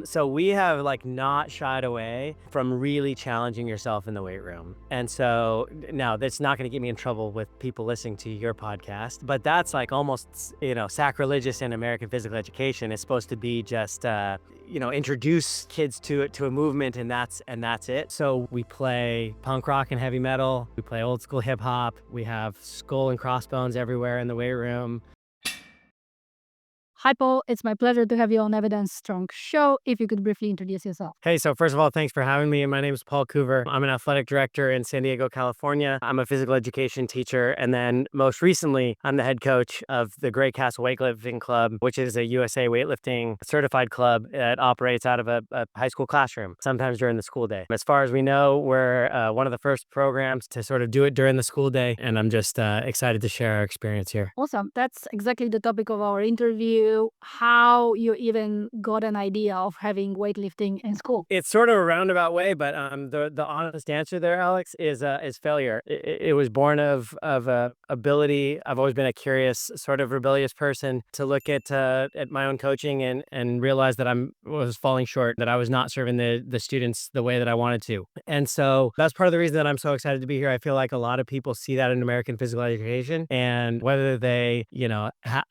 So we have like not shied away from really challenging yourself in the weight room. And so now that's not going to get me in trouble with people listening to your podcast, but that's like almost, sacrilegious in American physical education. It's supposed to be just, introduce kids to a movement and that's it. So we play punk rock and heavy metal. We play old school hip hop. We have skull and crossbones everywhere in the weight room. Hi, Paul. It's my pleasure to have you on Evidence Strong Show. If you could briefly introduce yourself. Hey, so first of all, thanks for having me. My name is Paul Coover. I'm an athletic director in San Diego, California. I'm a physical education teacher. And then most recently, I'm the head coach of the Great Castle Weightlifting Club, which is a USA weightlifting certified club that operates out of a high school classroom, sometimes during the school day. As far as we know, we're one of the first programs to sort of do it during the school day. And I'm just excited to share our experience here. Awesome. That's exactly the topic of our interview, how you even got an idea of having weightlifting in school. It's sort of a roundabout way, but the honest answer there, Alex, is failure. It was born of ability. I've always been a curious, sort of rebellious person to look at my own coaching and realize that I was falling short, that I was not serving the students the way that I wanted to. And so that's part of the reason that I'm so excited to be here. I feel like a lot of people see that in American physical education, and whether they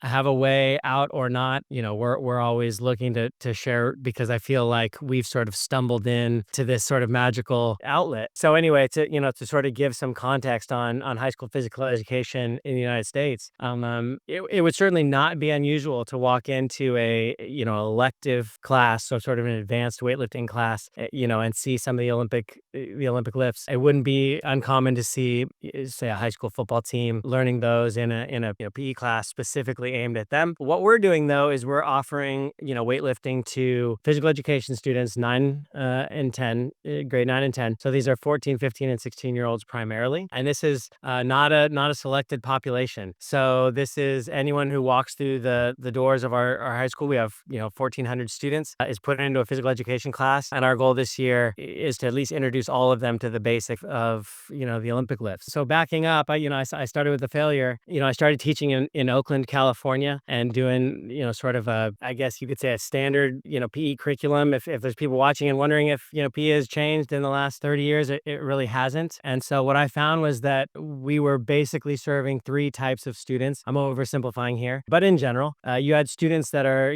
have a way out or not, we're always looking to share, because I feel like we've sort of stumbled in to this sort of magical outlet. So anyway, to sort of give some context on high school physical education in the United States, it would certainly not be unusual to walk into a elective class, so sort of an advanced weightlifting class, and see some of the Olympic lifts. It wouldn't be uncommon to see, say, a high school football team learning those in a PE class specifically aimed at them. What we're doing though is we're offering weightlifting to physical education students 9 and 10, grade 9 and 10. So these are 14, 15, and 16-year-olds primarily. And this is not a selected population. So this is anyone who walks through the doors of our high school. We have 1,400 students, is put into a physical education class. And our goal this year is to at least introduce all of them to the basics of the Olympic lifts. So backing up, I started with the failure. I started teaching in Oakland, California, and doing sort of I guess you could say a standard PE curriculum. If there's people watching and wondering if PE has changed in the last 30 years, it really hasn't. And so what I found was that we were basically serving 3 types of students. I'm oversimplifying here, but in general, you had students that are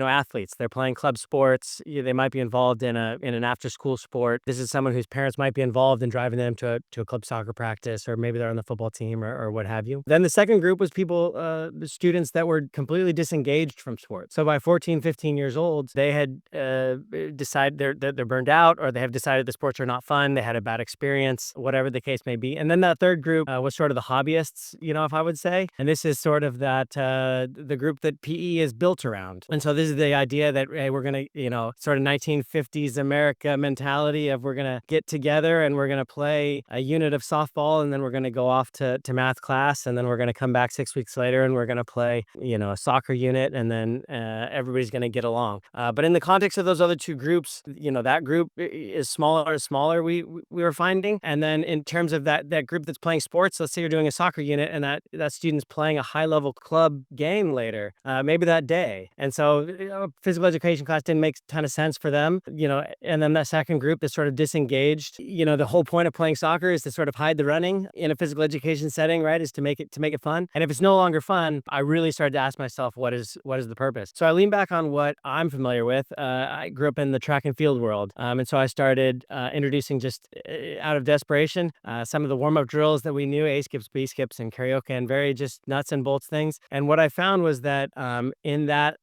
athletes. They're playing club sports. They might be involved in an after school sport. This is someone whose parents might be involved in driving them to a club soccer practice, or maybe they're on the football team or what have you. Then the second group was the students that were completely disengaged from sports. So by 14, 15 years old, they had decided they're burned out, or they have decided the sports are not fun. They had a bad experience, whatever the case may be. And then that third group was sort of the hobbyists, if I would say. And this is sort of the group that PE is built around. And so this is the idea that, hey, we're going to, sort of 1950s America mentality of we're going to get together and we're going to play a unit of softball, and then we're going to go off to math class, and then we're going to come back 6 weeks later and we're going to play, a soccer unit, and then everybody's going to get along. But in the context of those other 2 groups, that group is smaller and smaller, we were finding. And then in terms of that group that's playing sports, let's say you're doing a soccer unit and that student's playing a high level club game later, maybe that day. And so physical education class didn't make a ton of sense for them, and then that second group is sort of disengaged. The whole point of playing soccer is to sort of hide the running in a physical education setting, right? Is to make it fun. And if it's no longer fun, I really started to ask myself, what is the purpose? So I lean back on what I'm familiar with. I grew up in the track and field world. And so I started introducing, just out of desperation, some of the warm-up drills that we knew, A skips, B skips, and karaoke, and very just nuts and bolts things. And what I found was that in that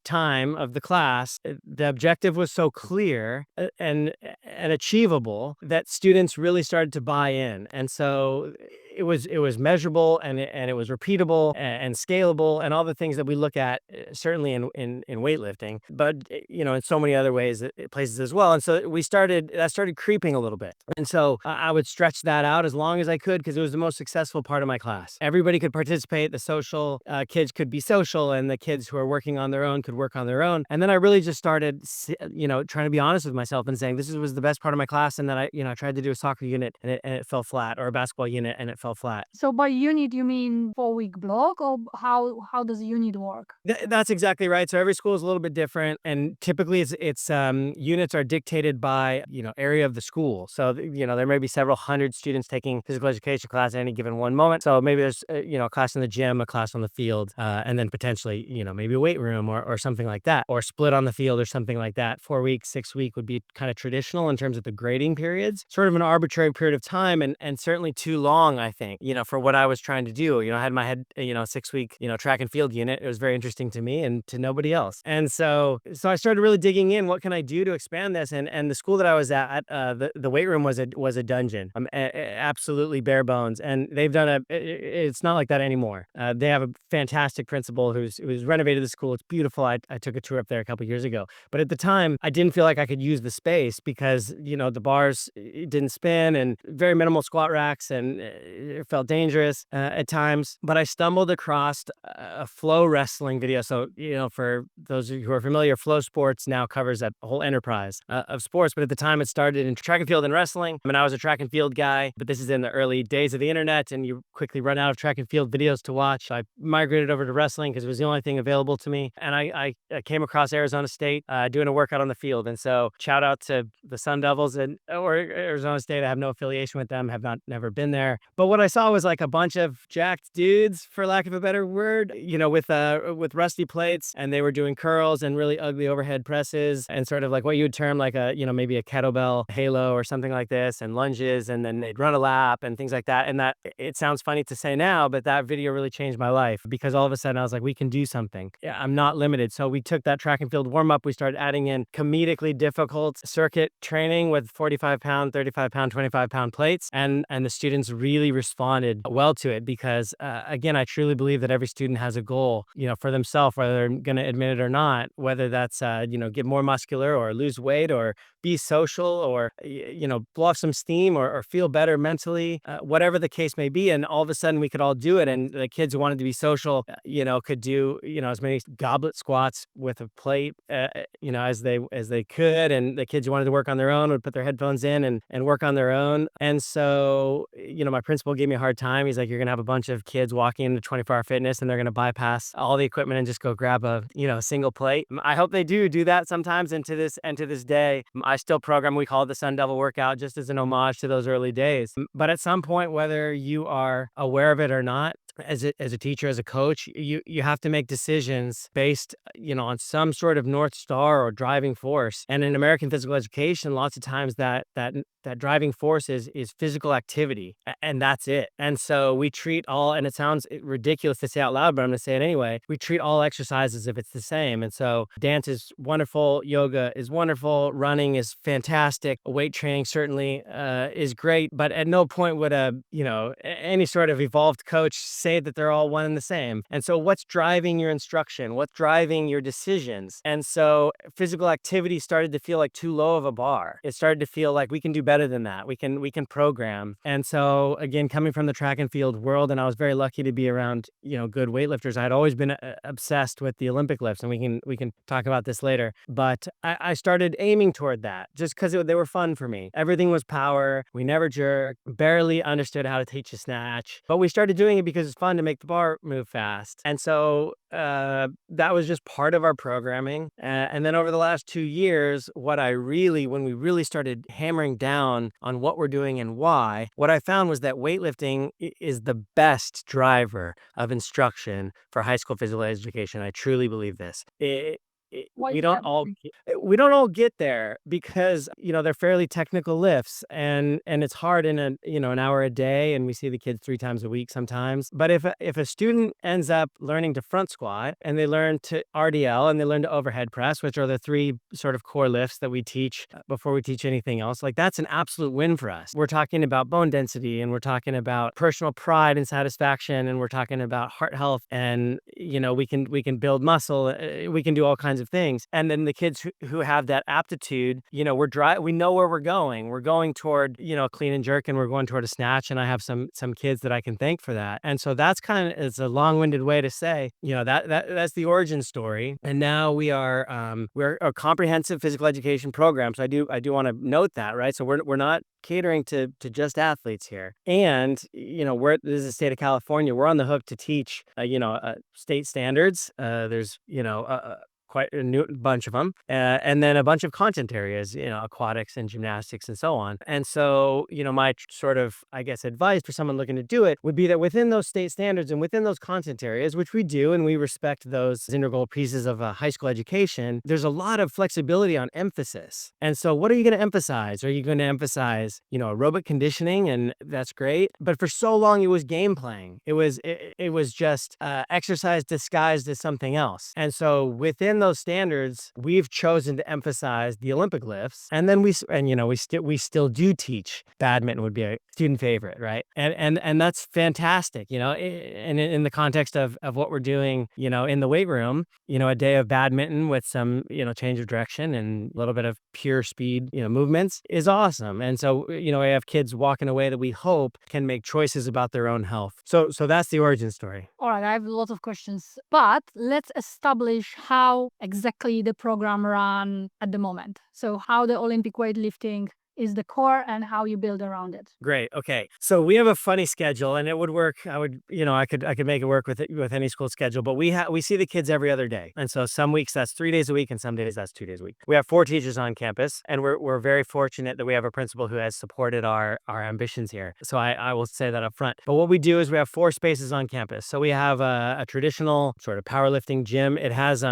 time of the class, the objective was so clear and achievable that students really started to buy in. And so it was measurable, and it was repeatable and scalable, and all the things that we look at certainly in weightlifting, but in so many other ways, places as well. And so that started creeping a little bit. And so I would stretch that out as long as I could, because it was the most successful part of my class. Everybody could participate. The social kids could be social, and the kids who are working on their own could work on their own. And then I really just started trying to be honest with myself and saying this was the best part of my class, and then I tried to do a soccer unit and it fell flat, or a basketball unit and it fell fell flat. So by unit, you mean 4-week block, or how does unit work? That's exactly right. So every school is a little bit different, and typically it's units are dictated by area of the school. So there may be several hundred students taking physical education class at any given one moment. So maybe there's a class in the gym, a class on the field, and then potentially maybe a weight room or something like that, or split on the field or something like that. 4 week, 6 week would be kind of traditional in terms of the grading periods. Sort of an arbitrary period of time, and certainly too long, I think. For what I was trying to do. I had my head 6 week track and field unit. It was very interesting to me and to nobody else. And so I started really digging in. What can I do to expand this? And the school that I was at, the weight room was a dungeon. Absolutely bare bones. And they've done it's not like that anymore. They have a fantastic principal who's renovated the school. It's beautiful. I took a tour up there a couple years ago. But at the time, I didn't feel like I could use the space because the bars didn't spin and very minimal squat racks, and it felt dangerous at times. But I stumbled across a flow wrestling video. So, for those of you who are familiar, flow sports now covers that whole enterprise of sports. But at the time, it started in track and field and wrestling. I mean, I was a track and field guy, but this is in the early days of the internet, and you quickly run out of track and field videos to watch. I migrated over to wrestling because it was the only thing available to me. And I came across Arizona State doing a workout on the field. And so shout out to the Sun Devils or Arizona State. I have no affiliation with them, never been there. But what I saw was like a bunch of jacked dudes, for lack of a better word, with rusty plates, and they were doing curls and really ugly overhead presses and sort of like what you would term like maybe a kettlebell halo or something like this, and lunges, and then they'd run a lap and things like that. And that, it sounds funny to say now, but that video really changed my life because all of a sudden I was like, we can do something. Yeah, I'm not limited. So we took that track and field warm up. We started adding in comedically difficult circuit training with 45-pound, 35-pound, 25-pound plates, and the students really responded well to it because again, I truly believe that every student has a goal, for themselves, whether they're going to admit it or not, whether that's get more muscular or lose weight or be social or blow off some steam or feel better mentally, whatever the case may be. And all of a sudden we could all do it. And the kids who wanted to be social, could do as many goblet squats with a plate, as they could. And the kids who wanted to work on their own would put their headphones in and work on their own. And so my principal gave me a hard time. He's like, you're gonna have a bunch of kids walking into 24-hour fitness and they're gonna bypass all the equipment and just go grab a single plate. I hope they do that sometimes. And to this day, I still program. We call it the Sun Devil workout, just as an homage to those early days. But at some point, whether you are aware of it or not, as a teacher, as a coach, you have to make decisions based on some sort of North Star or driving force. And in American physical education, lots of times that driving force is physical activity, and that's it. And so we treat all, and it sounds ridiculous to say out loud, but I'm going to say it anyway, we treat all exercise as if it's the same. And so dance is wonderful, yoga is wonderful, running is fantastic, weight training certainly is great, but at no point would any sort of evolved coach say that they're all one and the same. And so what's driving your instruction? What's driving your decisions? And so physical activity started to feel like too low of a bar. It started to feel like we can do better than that. We can program. And so again, coming from the track and field world, and I was very lucky to be around, good weightlifters. I had always been obsessed with the Olympic lifts, and we can talk about this later. But I started aiming toward that just because they were fun for me. Everything was power. We never jerked, barely understood how to teach a snatch, but we started doing it because it's fun to make the bar move fast. And so that was just part of our programming. And then over the last 2 years, when we really started hammering down on what we're doing and why, what I found was that weightlifting is the best driver of instruction for high school physical education. I truly believe this. Why We is don't that? all get there because they're fairly technical lifts, and it's hard in an hour a day, and we see the kids 3 times a week sometimes. But if a student ends up learning to front squat, and they learn to RDL, and they learn to overhead press, which are the 3 sort of core lifts that we teach before we teach anything else, like that's an absolute win for us. We're talking about bone density, and we're talking about personal pride and satisfaction, and we're talking about heart health, and we can build muscle. We can do all kinds of of things. And then the kids who have that aptitude, we know where we're going. We're going toward, a clean and jerk, and we're going toward a snatch. And I have some kids that I can thank for that. And so that's it's a long-winded way to say, that's the origin story. And now we're a comprehensive physical education program. So I do want to note that, right? So we're not catering to just athletes here. And, this is the state of California. We're on the hook to teach, state standards. There's, quite a new bunch of them, and then a bunch of content areas, aquatics and gymnastics and so on. And so, my sort of, I guess, advice for someone looking to do it would be that within those state standards and within those content areas, which we do, and we respect those integral pieces of a high school education, there's a lot of flexibility on emphasis. And so what are you going to emphasize? Are you going to emphasize, aerobic conditioning? And that's great. But for so long, it was game playing. It was just exercise disguised as something else. And so within those standards, we've chosen to emphasize the Olympic lifts, and then we still do teach badminton. Would be a student favorite, right? And that's fantastic, and in the context of what we're doing, in the weight room, a day of badminton with some, change of direction and a little bit of pure speed, movements is awesome. And so, we have kids walking away that we hope can make choices about their own health. So that's the origin story. All right, I have a lot of questions, but let's establish how exactly the program run at the moment. So how the Olympic weightlifting is the core and how you build around it. Great. Okay. So we have a funny schedule, and it would work. I could make it work with any school schedule, but we see the kids every other day. And so some weeks that's 3 days a week, and some days that's 2 days a week. We have 4 teachers on campus, and we're very fortunate that we have a principal who has supported our ambitions here. So I will say that up front. But what we do is we have 4 spaces on campus. So we have a traditional sort of powerlifting gym. It has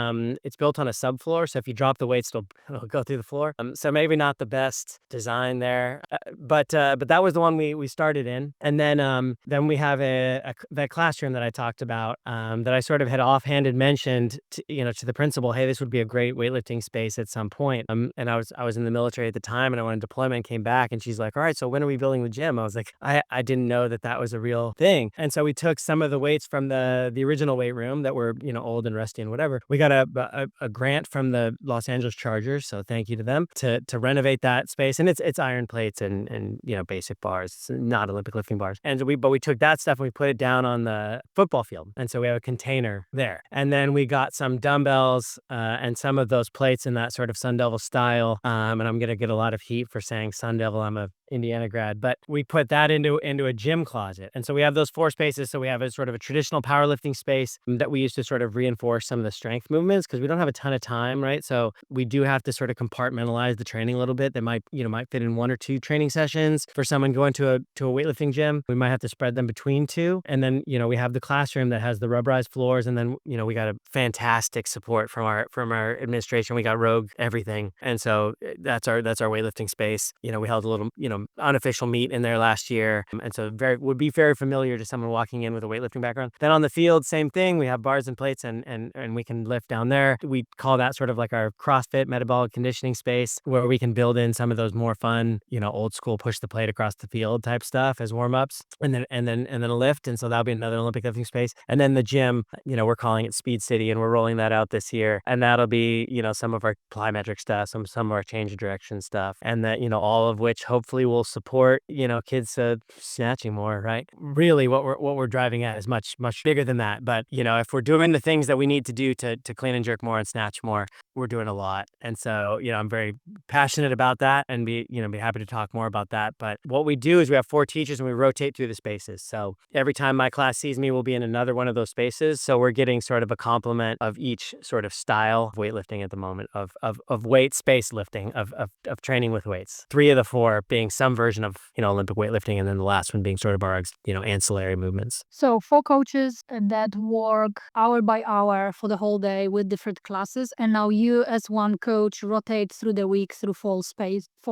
it's built on a subfloor, so if you drop the weights, it'll go through the floor. So maybe not the best design there, but that was the one we started in. And then we have that classroom that I talked about, that I sort of had offhanded mentioned to the principal, hey, this would be a great weightlifting space at some point. And I was in the military at the time, and I went on deployment, came back, and she's like, all right, so when are we building the gym? I was like, I didn't know that was a real thing. And so we took some of the weights from the original weight room that were old and rusty and whatever. We got a grant from the Los Angeles Chargers, so thank you to them, to renovate that space. And it's iron plates and basic bars, not Olympic lifting bars. And but we took that stuff and we put it down on the football field. And so we have a container there. And then we got some dumbbells and some of those plates in that sort of Sun Devil style. And I'm gonna get a lot of heat for saying Sun Devil. I'm a Indiana grad, but we put that into a gym closet. And so we have those 4 spaces. So we have a sort of a traditional powerlifting space that we use to sort of reinforce some of the strength movements, because we don't have a ton of time, right? So we do have to sort of compartmentalize the training a little bit. That might fit in 1 or 2 training sessions. For someone going to a weightlifting gym, we might have to spread them between 2. And then, we have the classroom that has the rubberized floors. And then, we got a fantastic support from our administration. We got Rogue everything. And so that's our weightlifting space. We held a little, unofficial meet in there last year. And so would be very familiar to someone walking in with a weightlifting background. Then on the field, same thing. We have bars and plates and we can lift down there. We call that sort of like our CrossFit metabolic conditioning space, where we can build in some of those more fun, old school push the plate across the field type stuff as warm-ups, and then a lift. And so that'll be another Olympic lifting space. And then the gym, we're calling it Speed City, and we're rolling that out this year. And that'll be, some of our plyometric stuff, some of our change of direction stuff, and that, all of which hopefully will support, kids snatching more, right? Really what we're driving at is much, much bigger than that. But, if we're doing the things that we need to do to clean and jerk more and snatch more, we're doing a lot. And so, I'm very passionate about that, and be happy to talk more about that. But what we do is we have 4 teachers and we rotate through the spaces. So every time my class sees me, we'll be in another one of those spaces. So we're getting sort of a complement of each sort of style of weightlifting at the moment, of weight space lifting, of training with weights. 3 of the 4 being some version of, Olympic weightlifting, and then the last one being sort of our, ancillary movements. So 4 coaches that work hour by hour for the whole day with different classes. And now you as one coach rotate through the week through 4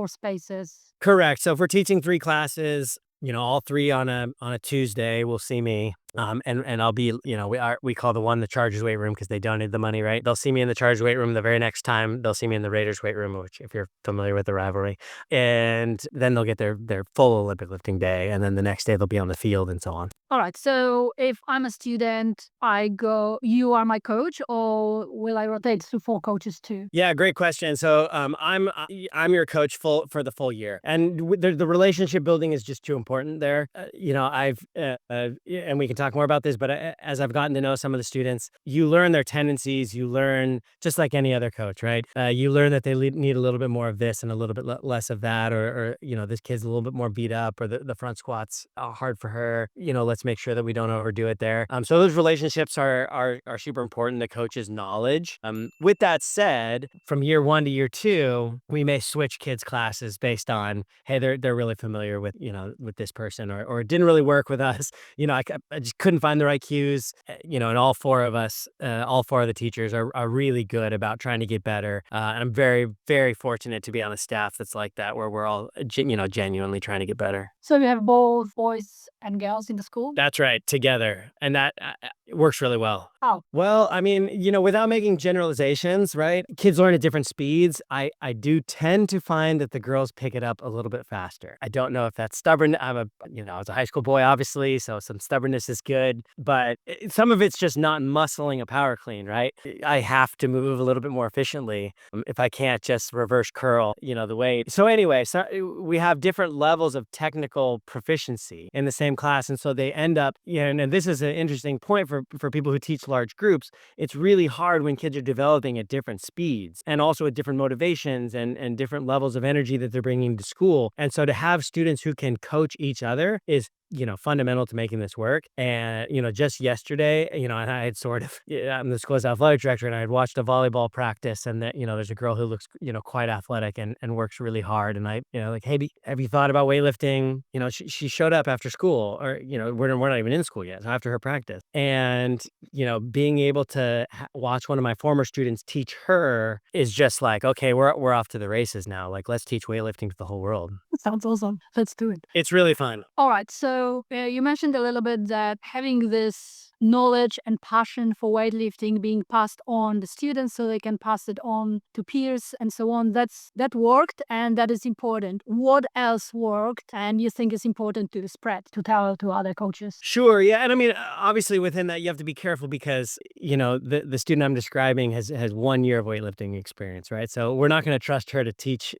spaces. Correct. So if we're teaching 3 classes, all 3 on a Tuesday will see me. And I'll be, we call the one the Chargers weight room because they donated the money, right? They'll see me in the Chargers weight room. The very next time they'll see me in the Raiders weight room, which if you're familiar with the rivalry, and then they'll get their full Olympic lifting day, and then the next day they'll be on the field and so on. All right. So if I'm a student, I go, you are my coach, or will I rotate to 4 coaches too? Yeah, great question. So I'm your coach for the full year, and the relationship building is just too important there. And we can talk more about this, but as I've gotten to know some of the students, you learn their tendencies. You learn just like any other coach, right? You learn that they need a little bit more of this and a little bit less of that, or this kid's a little bit more beat up, or the front squats are hard for her. Let's make sure that we don't overdo it there. So those relationships are super important. The coach's knowledge. With that said, from year 1 to year 2, we may switch kids' classes based on, hey, they're really familiar with with this person, or it didn't really work with us. I just couldn't find the right cues. And all 4 of us, all 4 of the teachers are really good about trying to get better. And I'm very, very fortunate to be on a staff that's like that, where we're all genuinely trying to get better. So you have both boys and girls in the school? That's right, together. And that works really well. How? Well, I mean, without making generalizations, right? Kids learn at different speeds. I do tend to find that the girls pick it up a little bit faster. I don't know if that's stubborn. I was a high school boy, obviously, so some stubbornness is good, but some of it's just not muscling a power clean, right? I have to move a little bit more efficiently if I can't just reverse curl, the weight. So anyway, we have different levels of technical proficiency in the same class, and so they end up, and this is an interesting point for people who teach large groups. It's really hard when kids are developing at different speeds and also at different motivations and different levels of energy that they're bringing to school. And so to have students who can coach each other is fundamental to making this work. And, just yesterday, and I had sort of, I'm the school's athletic director, and I had watched a volleyball practice, and that, there's a girl who looks, quite athletic and works really hard. And I, like, hey, have you thought about weightlifting? She showed up after school, or, we're not even in school yet, so after her practice. And, being able to watch one of my former students teach her is just like, okay, we're off to the races now. Like, let's teach weightlifting to the whole world. Sounds awesome. Let's do it. It's really fun. All right. So you mentioned a little bit that having this knowledge and passion for weightlifting being passed on the students so they can pass it on to peers and so on, that worked, and that is important. What else worked and you think is important to spread, to tell to other coaches? Sure, yeah. And I mean, obviously within that you have to be careful because the student I'm describing has 1 year of weightlifting experience, right? So we're not going to trust her to teach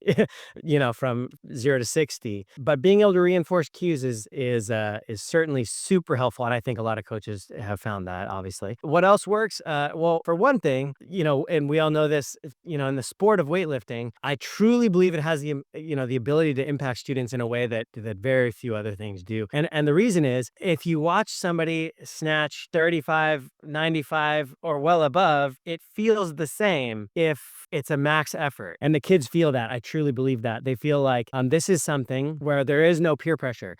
from 0 to 60, but being able to reinforce cues is certainly super helpful, and I think a lot of coaches have found that. Obviously, what else works? Well, for one thing, and we all know this, in the sport of weightlifting, I truly believe it has the ability to impact students in a way that very few other things do. And the reason is, if you watch somebody snatch 35, 95, or well above, it feels the same if it's a max effort. And the kids feel that. I truly believe that. They feel like this is something where there is no peer pressure.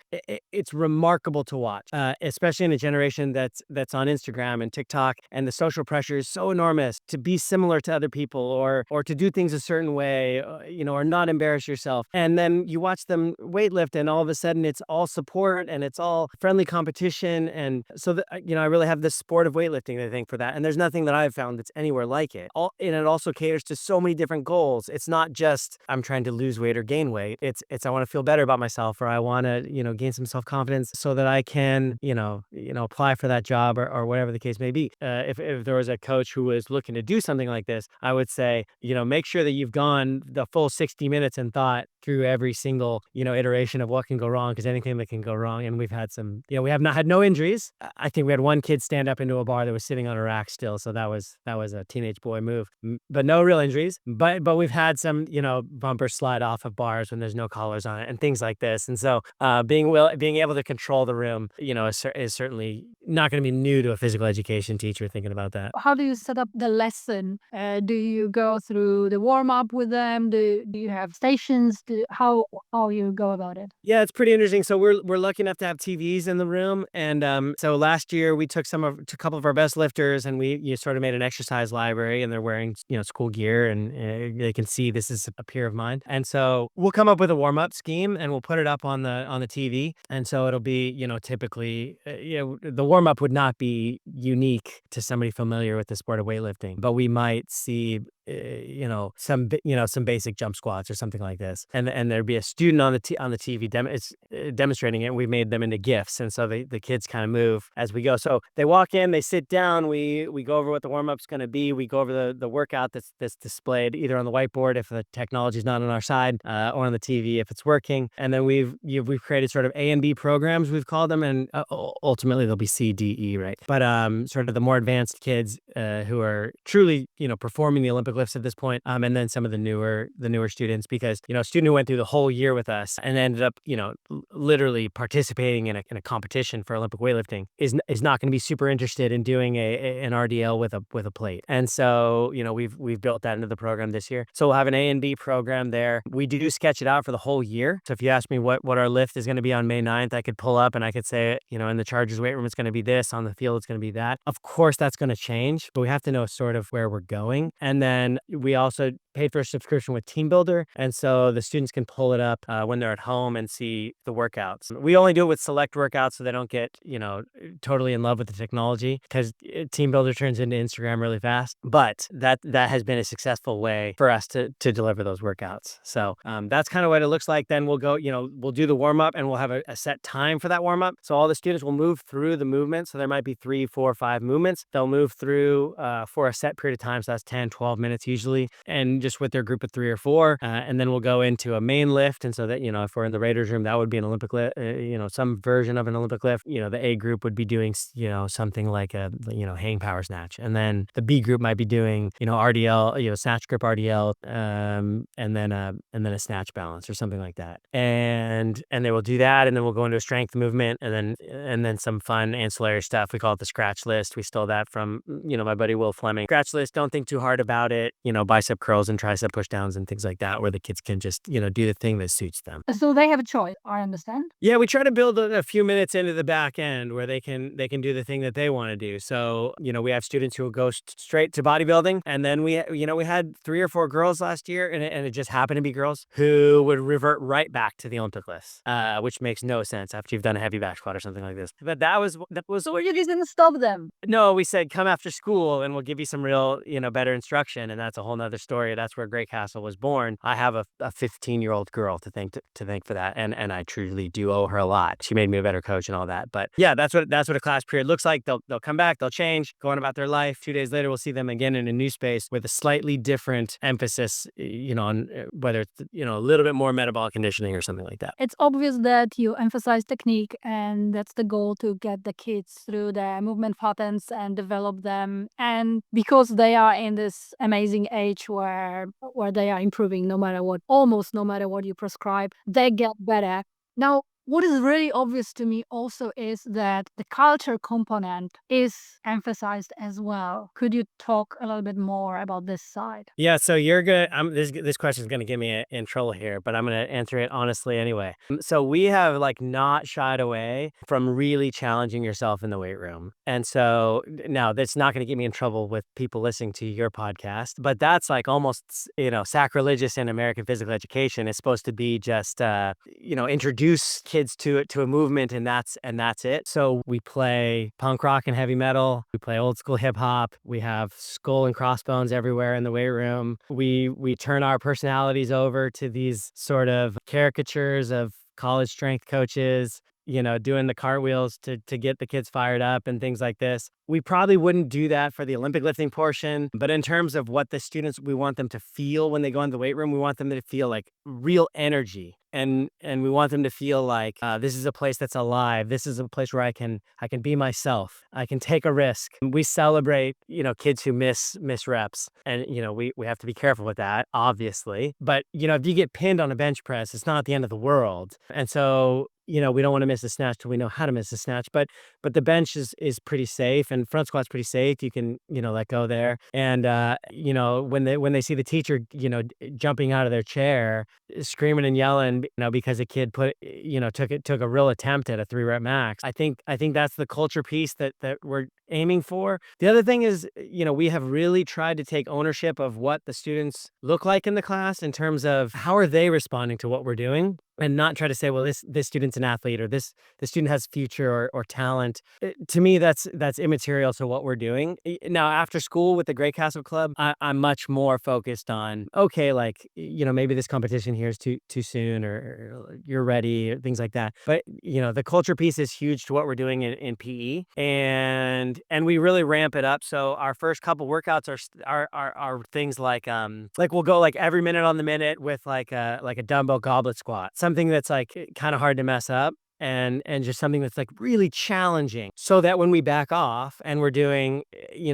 It's remarkable to watch, especially in a generation that's on Instagram and TikTok, and the social pressure is so enormous to be similar to other people, or to do things a certain way, or not embarrass yourself. And then you watch them weightlift, and all of a sudden it's all support and it's all friendly competition. And so I really have this sport of weightlifting, I think, for that. And there's nothing that I've found that's anywhere like it. And it also caters to so many different goals. It's not just I'm trying to lose weight or gain weight. It's I want to feel better about myself, or I want to gain some self-confidence so that I can apply for that job, or whatever the case may be. If there was a coach who was looking to do something like this, I would say, make sure that you've gone the full 60 minutes and thought through every single, iteration of what can go wrong, because anything that can go wrong. And we've had some, we have not had no injuries. I think we had one kid stand up into a bar that was sitting on a rack still. So that was a teenage boy move, but no real injuries. But we've had some, bumpers slide off of bars when there's no collars on it and things like this. And so being able to control the room, is certainly not going to be new to a physical education teacher thinking about that. How do you set up the lesson? Do you go through the warm-up with them? Do you have stations? how you go about it? Yeah, it's pretty interesting. So we're lucky enough to have TVs in the room, and so last year we took a couple of our best lifters, and we sort of made an exercise library, and they're wearing school gear, and they can see this is a peer of mine, and so we'll come up with a warm up scheme, and we'll put it up on the TV, and so it'll be typically the warm up would not be unique to somebody familiar with the sport of weightlifting, but we might see some basic jump squats or something like this, and there'd be a student on the TV demonstrating it. We made them into GIFs, and so the kids kind of move as we go. So they walk in, they sit down, we go over what the warm up's going to be, we go over the workout that's displayed either on the whiteboard if the technology's not on our side, or on the TV if it's working, and then we've created sort of A and B programs, we've called them, and ultimately they'll be C, D, E, right? But sort of the more advanced kids who are truly performing the Olympic lifts at this point, and then some of the newer students, because a student who went through the whole year with us and ended up literally participating in a competition for Olympic weightlifting is not going to be super interested in doing an RDL with a plate. And so we've built that into the program this year. So we'll have an A and B program there. We do sketch it out for the whole year. So if you ask me what our lift is going to be on May 9th, I could pull up and I could say in the Chargers weight room it's going to be this, on the field it's going to be that. Of course that's going to change, but we have to know sort of where we're going. And then we also paid for a subscription with Team Builder, and so the students can pull it up when they're at home and see the workouts. We only do it with select workouts so they don't get totally in love with the technology, because Team Builder turns into Instagram really fast. But that has been a successful way for us to deliver those workouts. So that's kind of what it looks like. Then we'll go, we'll do the warm up, and we'll have a set time for that warm up. So all the students will move through the movements. So there might be 3, 4, 5 movements. They'll move through for a set period of time. So that's 10, 12 minutes usually, and just with their group of 3 or 4, and then we'll go into a main lift. And so that if we're in the Raiders room, that would be an Olympic lift, some version of an Olympic lift. The A group would be doing something like a hang power snatch, and then the B group might be doing RDL, snatch grip RDL, and then a snatch balance or something like that, and they will do that, and then we'll go into a strength movement, and then some fun ancillary stuff. We call it the scratch list. We stole that from my buddy Will Fleming. Scratch list, don't think too hard about it, bicep curls and tricep push downs and things like that, where the kids can just do the thing that suits them. So they have a choice, I understand. Yeah, we try to build a few minutes into the back end where they can do the thing that they want to do. So we have students who will go straight to bodybuilding, and then we had 3 or 4 girls last year, and it just happened to be girls who would revert right back to the Olympic list, which makes no sense after you've done a heavy back squat or something like this. But that was So you just didn't stop them. No, we said come after school and we'll give you some real better instruction, and that's a whole nother story. That's where Great Castle was born. I have a 15-year-old girl to thank for that, and I truly do owe her a lot. She made me a better coach and all that. But yeah, that's what a class period looks like. They'll come back, they'll change, go on about their life. 2 days later, we'll see them again in a new space with a slightly different emphasis, on whether it's a little bit more metabolic conditioning or something like that. It's obvious that you emphasize technique, and that's the goal, to get the kids through their movement patterns and develop them. And because they are in this amazing age where they are improving almost no matter what you prescribe, they get better. Now, what is really obvious to me also is that the culture component is emphasized as well. Could you talk a little bit more about this side? Yeah, so you're good. This question is going to get me in trouble here, but I'm going to answer it honestly anyway. So we have not shied away from really challenging yourself in the weight room. And so now that's not going to get me in trouble with people listening to your podcast, but that's almost, sacrilegious in American physical education. It's supposed to be just, introduce kids to a movement, and that's it. So we play punk rock and heavy metal. We play old school hip hop. We have skull and crossbones everywhere in the weight room. We turn our personalities over to these sort of caricatures of college strength coaches, doing the cartwheels to get the kids fired up and things like this. We probably wouldn't do that for the Olympic lifting portion, but in terms of what the students, we want them to feel when they go into the weight room, we want them to feel real energy. And we want them to feel this is a place that's alive. This is a place where I can be myself. I can take a risk. We celebrate, kids who miss reps. And, we have to be careful with that, obviously. But, if you get pinned on a bench press, it's not the end of the world. And so we don't want to miss a snatch till we know how to miss a snatch. But the bench is pretty safe, and front squat's pretty safe. You can, let go there. And when they see the teacher, jumping out of their chair, screaming and yelling, because a kid took a real attempt at a 3 rep max. I think that's the culture piece that we're aiming for. The other thing is, we have really tried to take ownership of what the students look like in the class in terms of how are they responding to what we're doing, and not try to say, well, this student's an athlete, or this student has future or talent. To me, that's immaterial to what we're doing. Now, after school with the Great Castle Club, I'm much more focused on, okay, like, maybe this competition here is too soon, or you're ready, or things like that. But the culture piece is huge to what we're doing in PE, and we really ramp it up. So our first couple workouts are things like we'll go like every minute on the minute with like a dumbbell goblet squat, something that's like kind of hard to mess up, and just something that's like really challenging, so that when we back off and we're doing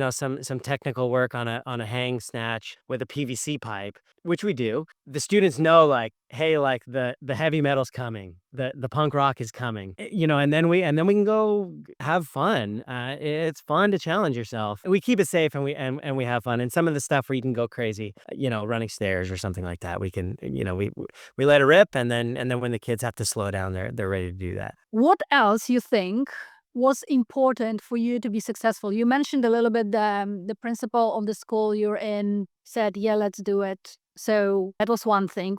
some technical work on a hang snatch with a PVC pipe, which we do, the students know, like, hey, like the heavy metal's coming, the punk rock is coming, and then we can go have fun. It's fun to challenge yourself. We keep it safe, and we have fun. And some of the stuff where you can go crazy, running stairs or something like that, we can, we let it rip, and then when the kids have to slow down, they're ready to do that. What else you think was important for you to be successful? You mentioned a little bit the principal of the school you're in said, yeah, let's do it. So that was one thing.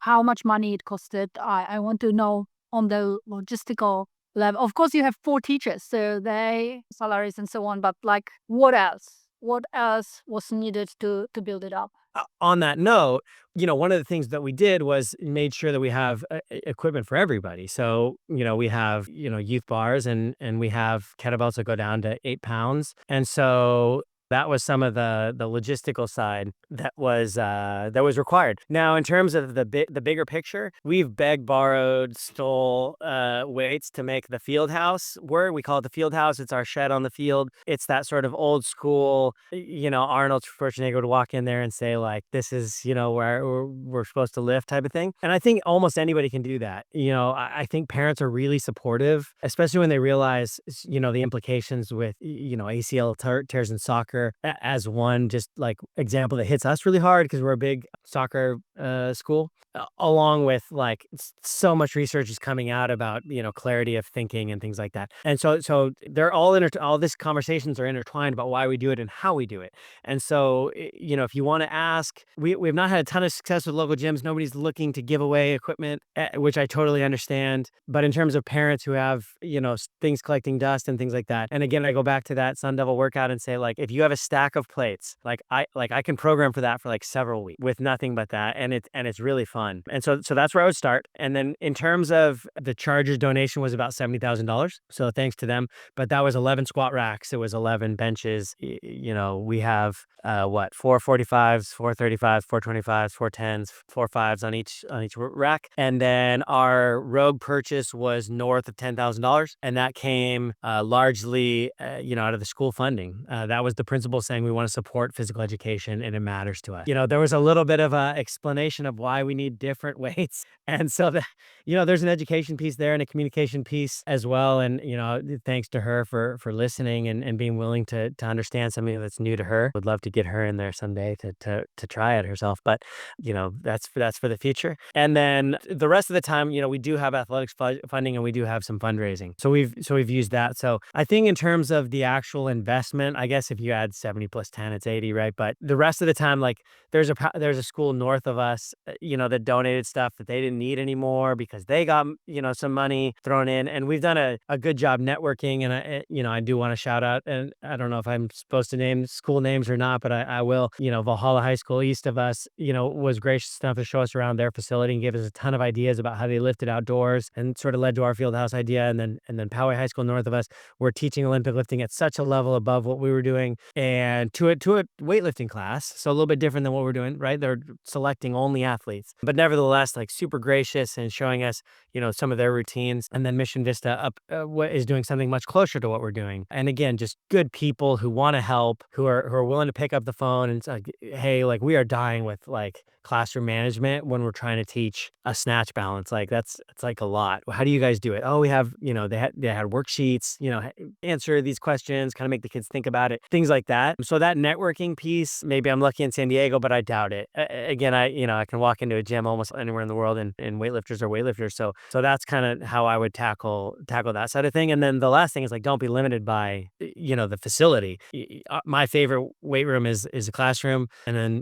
How much money it costed? I want to know on the logistical level. Of course, you have 4 teachers, so they salaries and so on. But like, what else? What else was needed to build it up? On that note, one of the things that we did was made sure that we have equipment for everybody. So, we have, youth bars, and we have kettlebells that go down to 8 pounds. And so that was some of the logistical side that was required. Now, in terms of the bigger picture, we've begged, borrowed, stole weights to make the field house work. We call it the field house. It's our shed on the field. It's that sort of old school, Arnold Schwarzenegger would walk in there and say, like, this is, where we're supposed to lift, type of thing. And I think almost anybody can do that. I think parents are really supportive, especially when they realize, the implications with, ACL tears in soccer, as one just like example that hits us really hard, because we're a big soccer school, along with like so much research is coming out about, clarity of thinking and things like that. And so they're all these conversations are intertwined about why we do it and how we do it. And so, if you want to ask, we've not had a ton of success with local gyms. Nobody's looking to give away equipment, which I totally understand. But in terms of parents who have, things collecting dust and things like that, and again, I go back to that Sun Devil workout and say, like, if you have a stack of plates, like I can program for that for like several weeks with nothing but that, and it's really fun. And so that's where I would start. And then in terms of the Chargers donation was about $70,000, so thanks to them. But that was 11 squat racks, it was 11 benches. We have 445s, 435s, 425s, 410s, 45s on each rack. And then our Rogue purchase was north of $10,000, and that came largely out of the school funding. That was the principal saying, we want to support physical education and it matters to us. There was a little bit of a explanation of why we need different weights. And so there's an education piece there and a communication piece as well. And, thanks to her for listening and being willing to understand something that's new to her. Would love to get her in there someday to try it herself. But, that's for the future. And then the rest of the time, we do have athletics funding, and we do have some fundraising. So we've used that. So I think in terms of the actual investment, I guess if you add 70 plus 10, it's 80, right? But the rest of the time, like, there's a school north of us, that donated stuff that they didn't need anymore because they got, some money thrown in, and we've done a good job networking. And I do want to shout out, and I don't know if I'm supposed to name school names or not, but I will. Valhalla High School east of us, was gracious enough to show us around their facility and give us a ton of ideas about how they lifted outdoors, and sort of led to our field house idea. And then Poway High School north of us, we're teaching Olympic lifting at such a level above what we were doing, and to a weightlifting class, so a little bit different than what we're doing, right? They're selecting only athletes, but nevertheless, like, super gracious and showing us, some of their routines. And then Mission Vista up what is doing something much closer to what we're doing. And again, just good people who want to help, who are willing to pick up the phone and it's like, hey, like, we are dying with like classroom management when we're trying to teach a snatch balance. Like it's like a lot. How do you guys do it? Oh, we have, they had worksheets, answer these questions, kind of make the kids think about it, things like that. So that networking piece, maybe I'm lucky in San Diego, but I doubt it. Again, I can walk into a gym almost anywhere in the world, and weightlifters are weightlifters. So that's kind of how I would tackle that side of thing. And then the last thing is like, don't be limited by, the facility. My favorite weight room is a classroom. And then,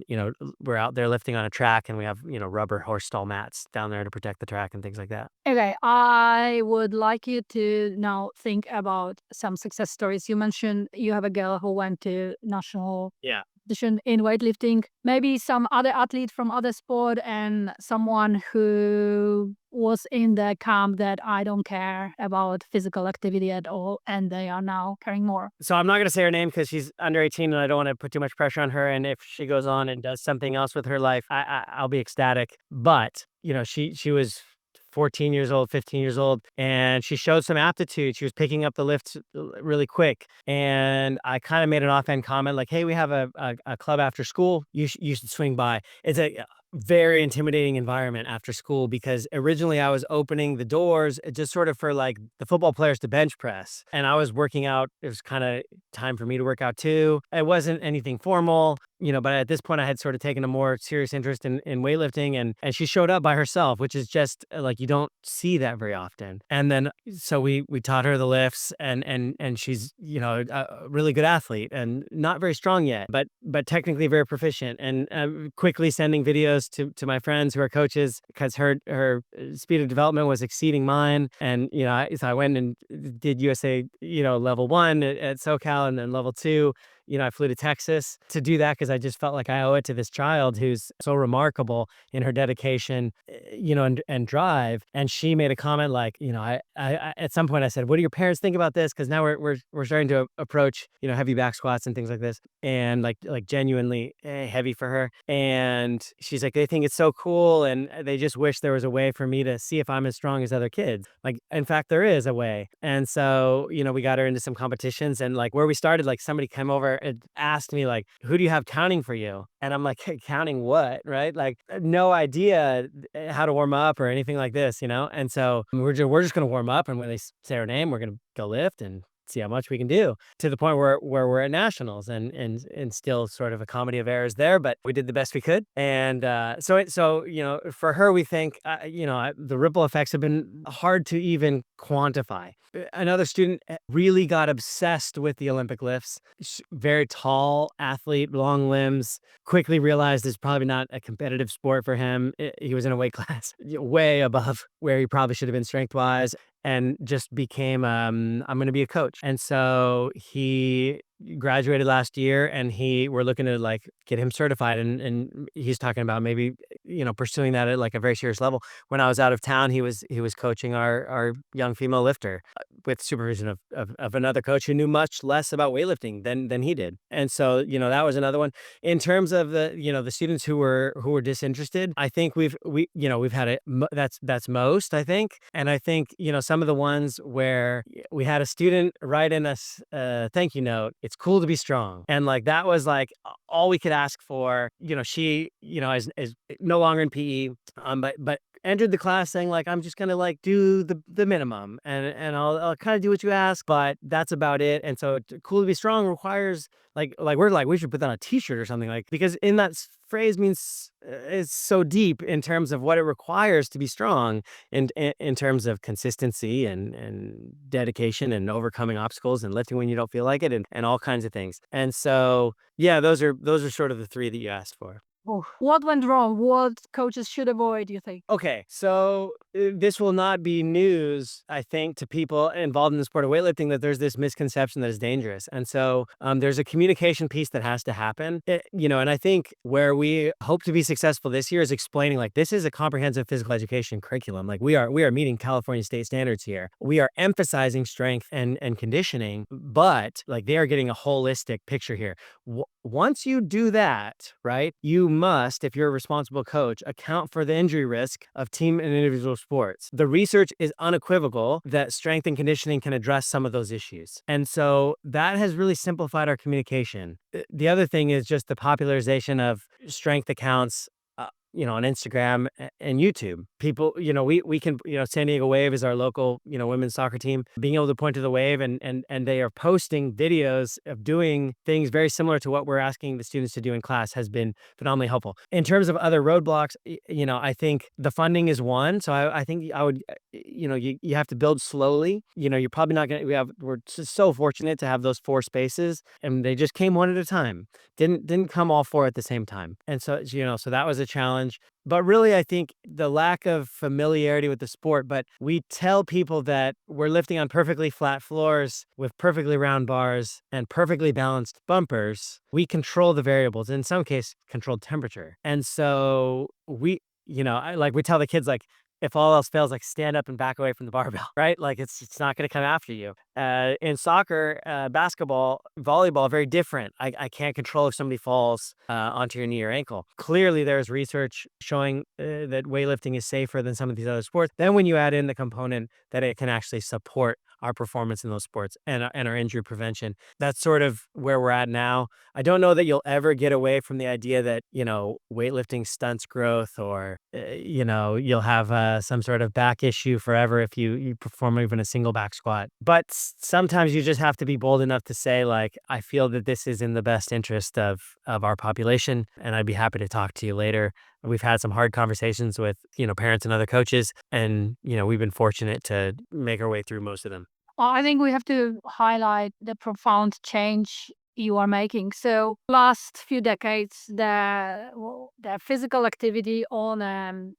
we're out there lifting on a track, and we have, rubber horse stall mats down there to protect the track and things like that. Okay, I would like you to now think about some success stories. You mentioned you have a girl who went to national Yeah. competition in weightlifting. Maybe some other athlete from other sport and someone who was in the camp that I don't care about physical activity at all, and they are now caring more. So I'm not going to say her name because she's under 18, and I don't want to put too much pressure on her. And if she goes on and does something else with her life, I'll be ecstatic. But she was 14 years old, 15 years old, and she showed some aptitude. She was picking up the lift really quick, and I kind of made an offhand comment like, "Hey, we have a club after school. You should swing by." It's a very intimidating environment after school because originally I was opening the doors just sort of for like the football players to bench press, and I was working out. It was kind of time for me to work out too. It wasn't anything formal, but at this point I had sort of taken a more serious interest in weightlifting, and she showed up by herself, which is just like you don't see that very often. And then so we taught her the lifts, and she's a really good athlete and not very strong yet, but technically very proficient, and quickly sending videos to my friends who are coaches because her speed of development was exceeding mine. And so I went and did USA level 1 at SoCal, and then level 2. I flew to Texas to do that because I just felt like I owe it to this child who's so remarkable in her dedication, and drive. And she made a comment like, I at some point I said, "What do your parents think about this?" Because now we're starting to approach, heavy back squats and things like this, and like genuinely heavy for her. And she's like, they think it's so cool, and they just wish there was a way for me to see if I'm as strong as other kids. Like, in fact, there is a way. And so, we got her into some competitions, and like where we started, like somebody came over and asked me like, "Who do you have counting for you?" And I'm like, "Hey, counting what?" Right? Like, no idea how to warm up or anything like this, And so we're just gonna warm up, and when they say our name, we're gonna go lift and see how much we can do, to the point where we're at nationals, and still sort of a comedy of errors there, but we did the best we could. And so for her, we think the ripple effects have been hard to even quantify. Another student really got obsessed with the Olympic lifts. Very tall athlete, long limbs. Quickly realized it's probably not a competitive sport for him. He was in a weight class way above where he probably should have been strength wise, and just became, I'm going to be a coach. And so he graduated last year, and we're looking to like get him certified, and he's talking about maybe pursuing that at like a very serious level. When I was out of town, he was coaching our young female lifter, with supervision of another coach who knew much less about weightlifting than he did. And so that was another one. In terms of the students who were disinterested, I think we've had it. That's most, I think. And I think some of the ones where we had a student write in us a thank you note. It's cool to be strong, and like that was like all we could ask for. She is no longer in PE, but entered the class saying like, "I'm just gonna like do the minimum, and I'll kind of do what you ask, but that's about it." And so cool to be strong requires we're like, we should put that on a t-shirt or something, like, because in that phrase means it's so deep in terms of what it requires to be strong, and in terms of consistency and dedication and overcoming obstacles and lifting when you don't feel like it, and all kinds of things. And so yeah, those are sort of the three that you asked for. Oh, what went wrong? What coaches should avoid, you think? Okay, so this will not be news, I think, to people involved in the sport of weightlifting, that there's this misconception that is dangerous. And so there's a communication piece that has to happen. And I think where we hope to be successful this year is explaining like, this is a comprehensive physical education curriculum. Like we are meeting California state standards here. We are emphasizing strength and conditioning, but like they are getting a holistic picture here. Once you do that, right, you must, if you're a responsible coach, account for the injury risk of team and individual sports. The research is unequivocal that strength and conditioning can address some of those issues. And so that has really simplified our communication. The other thing is just the popularization of strength accounts, on Instagram and YouTube. People, we can, San Diego Wave is our local, women's soccer team. Being able to point to the Wave and they are posting videos of doing things very similar to what we're asking the students to do in class has been phenomenally helpful. In terms of other roadblocks, I think the funding is one. So I think I would, you have to build slowly. You're probably not going to, we're just so fortunate to have those 4 spaces, and they just came one at a time. Didn't come all 4 at the same time. And so, so that was a challenge. But really, I think the lack of familiarity with the sport, but we tell people that we're lifting on perfectly flat floors with perfectly round bars and perfectly balanced bumpers. We control the variables, in some case, controlled temperature. And so we tell the kids, like, if all else fails, like, stand up and back away from the barbell, right? Like, it's not going to come after you. In soccer, basketball, volleyball, very different. I can't control if somebody falls onto your knee or ankle. Clearly, there's research showing that weightlifting is safer than some of these other sports. Then when you add in the component that it can actually support our performance in those sports and our injury prevention, that's sort of where we're at now. I don't know that you'll ever get away from the idea that, weightlifting stunts growth, or, you'll have some sort of back issue forever if you perform even a single back squat. But sometimes you just have to be bold enough to say, like, I feel that this is in the best interest of our population, and I'd be happy to talk to you later. We've had some hard conversations with, parents and other coaches, and, we've been fortunate to make our way through most of them. Well, I think we have to highlight the profound change you are making. So, last few decades, the physical activity on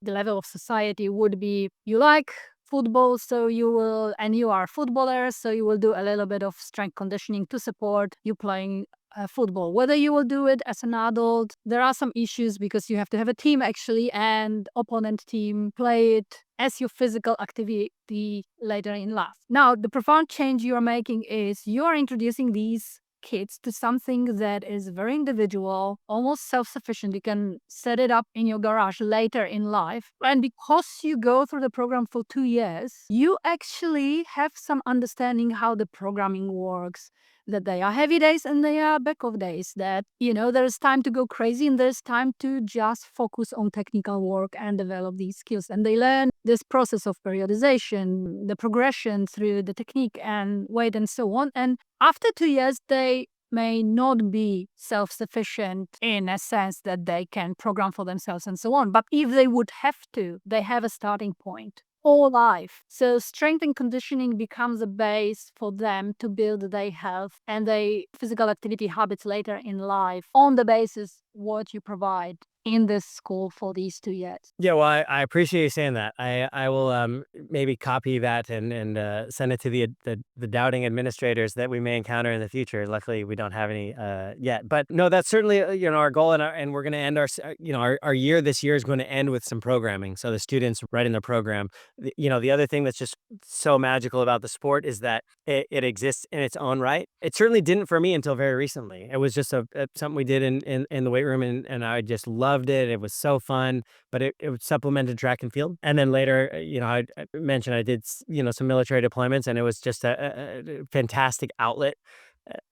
the level of society would be, you like football, so you will, and you are a footballer, so you will do a little bit of strength conditioning to support you playing football. Whether you will do it as an adult, there are some issues because you have to have a team actually, and opponent team play it as your physical activity later in life. Now, the profound change you are making is you are introducing these kids to something that is very individual, almost self-sufficient. You can set it up in your garage later in life. And because you go through the program for 2 years, you actually have some understanding how the programming works, that they are heavy days and they are back off days, that, there's time to go crazy and there's time to just focus on technical work and develop these skills. And they learn this process of periodization, the progression through the technique and weight and so on. And after 2 years, they may not be self-sufficient in a sense that they can program for themselves and so on. But if they would have to, they have a starting point all life. So strength and conditioning becomes a base for them to build their health and their physical activity habits later in life on the basis what you provide in this school for these 2 years. Yeah, well, I appreciate you saying that. I will maybe copy that and send it to the doubting administrators that we may encounter in the future. Luckily, we don't have any yet. But no, that's certainly our goal, and we're going to end our year this year is going to end with some programming. So the students writing their program. The other thing that's just so magical about the sport is that it exists in its own right. It certainly didn't for me until very recently. It was just something we did in the weight room, and I just loved it. It was so fun, but it supplemented track and field. And then later, I mentioned I did, some military deployments, and it was just a fantastic outlet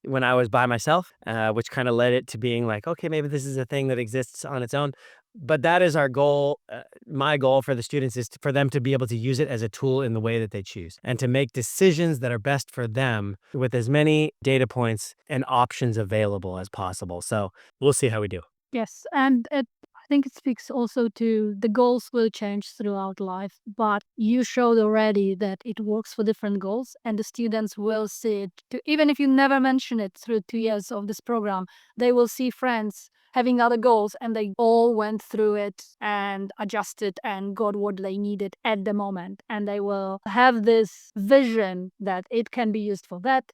when I was by myself, which kind of led it to being like, okay, maybe this is a thing that exists on its own. But that is our goal. My goal for the students is for them to be able to use it as a tool in the way that they choose, and to make decisions that are best for them with as many data points and options available as possible. So we'll see how we do. Yes, and I think it speaks also to the goals will change throughout life, but you showed already that it works for different goals, and the students will see it. Even if you never mention it through 2 years of this program, they will see friends having other goals, and they all went through it and adjusted and got what they needed at the moment, and they will have this vision that it can be used for that,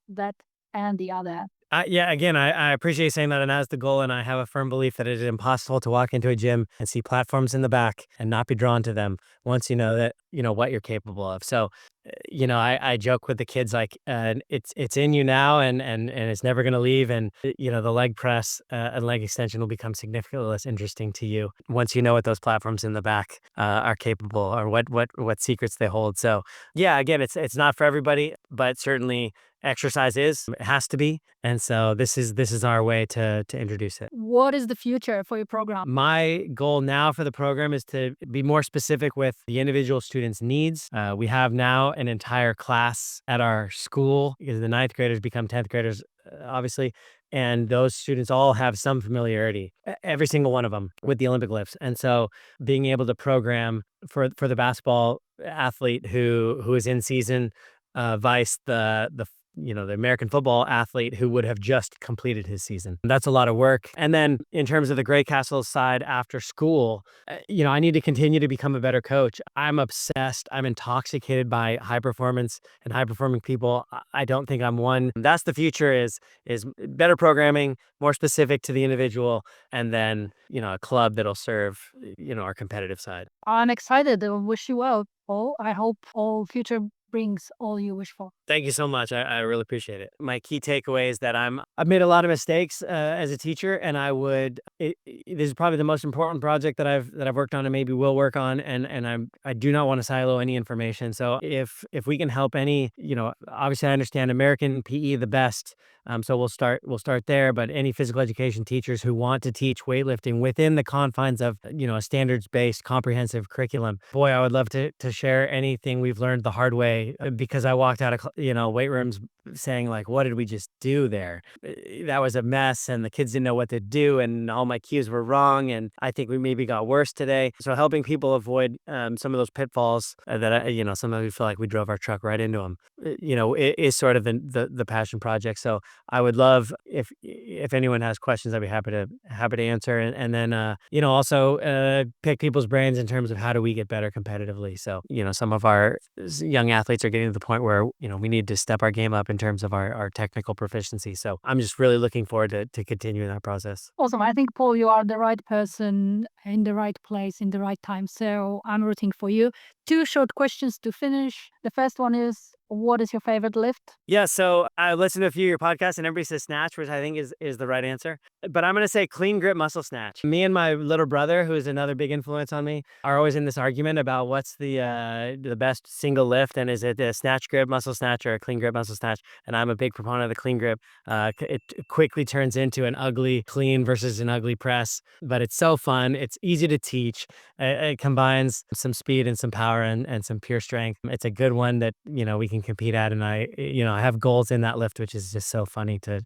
and the other. Yeah, again, I appreciate you saying that, and that's the goal. And I have a firm belief that it is impossible to walk into a gym and see platforms in the back and not be drawn to them once you know that what you're capable of. So, I joke with the kids, like, it's in you now, and it's never going to leave. And the leg press and leg extension will become significantly less interesting to you once you know what those platforms in the back are capable, or what secrets they hold. So, yeah, again, it's not for everybody, but certainly exercise is. It has to be. And so this is our way to introduce it. What is the future for your program? My goal now for the program is to be more specific with the individual student's needs. We have now an entire class at our school because the ninth graders become 10th graders, obviously. And those students all have some familiarity, every single one of them, with the Olympic lifts. And so being able to program for the basketball athlete who is in season, vice the American football athlete who would have just completed his season. That's a lot of work. And then in terms of the Grey Castle side after school, I need to continue to become a better coach. I'm obsessed. I'm intoxicated by high performance and high performing people. I don't think I'm one. That's the future is better programming, more specific to the individual, and then, a club that'll serve, our competitive side. I'm excited. I wish you well, Paul. I hope all future brings all you wish for. Thank you so much. I really appreciate it. My key takeaway is that I've made a lot of mistakes as a teacher, and this is probably the most important project that I've worked on and maybe will work on, and I do not want to silo any information. So if we can help any, obviously I understand American PE the best. So we'll start there. But any physical education teachers who want to teach weightlifting within the confines of a standards-based comprehensive curriculum, boy, I would love to share anything we've learned the hard way, because I walked out of weight rooms saying like, what did we just do there? That was a mess, and the kids didn't know what to do, and all my cues were wrong, and I think we maybe got worse today. So helping people avoid some of those pitfalls that sometimes we feel like we drove our truck right into them. Is sort of the passion project. So I would love if anyone has questions, I'd be happy to answer, and then also pick people's brains in terms of how do we get better competitively. So some of our young athletes are getting to the point where we need to step our game up in terms of our technical proficiency. So I'm just really looking forward to continuing that process. Awesome. I think, Paul, you are the right person in the right place in the right time. So I'm rooting for you. 2 short questions to finish. The first one is, what is your favorite lift? Yeah, so I listened to a few of your podcasts, and everybody says snatch, which I think is the right answer. But I'm going to say clean grip muscle snatch. Me and my little brother, who is another big influence on me, are always in this argument about what's the best single lift, and is it a snatch grip muscle snatch or a clean grip muscle snatch? And I'm a big proponent of the clean grip. It quickly turns into an ugly clean versus an ugly press, but it's so fun. It's easy to teach. It combines some speed and some power and some pure strength. It's a good one that we can compete at, and I have goals in that lift, which is just so funny to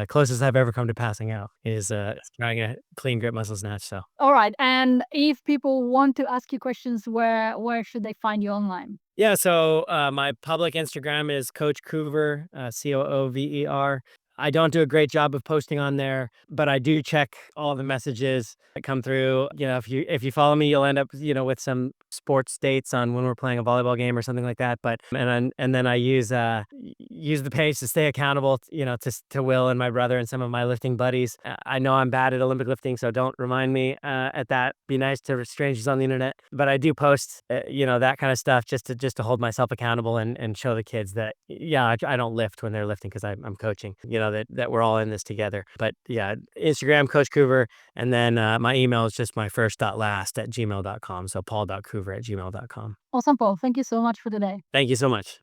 closest I've ever come to passing out is trying a clean grip muscle snatch. So All right. And if people want to ask you questions, where should they find you online? yeah, so my public Instagram is Coach Coover, Coover. I don't do a great job of posting on there, but I do check all the messages that come through. If you follow me, you'll end up with some sports dates on when we're playing a volleyball game or something like that. But and then I use the page to stay accountable. To Will and my brother and some of my lifting buddies. I know I'm bad at Olympic lifting, so don't remind me at that. Be nice to strangers on the internet, but I do post that kind of stuff just to hold myself accountable and show the kids that I don't lift when they're lifting because I'm coaching. That we're all in this together. But yeah, Instagram, Coach Coover. And then my email is just my first.last@gmail.com. So paul.coover@gmail.com. Awesome, Paul. Thank you so much for today. Thank you so much.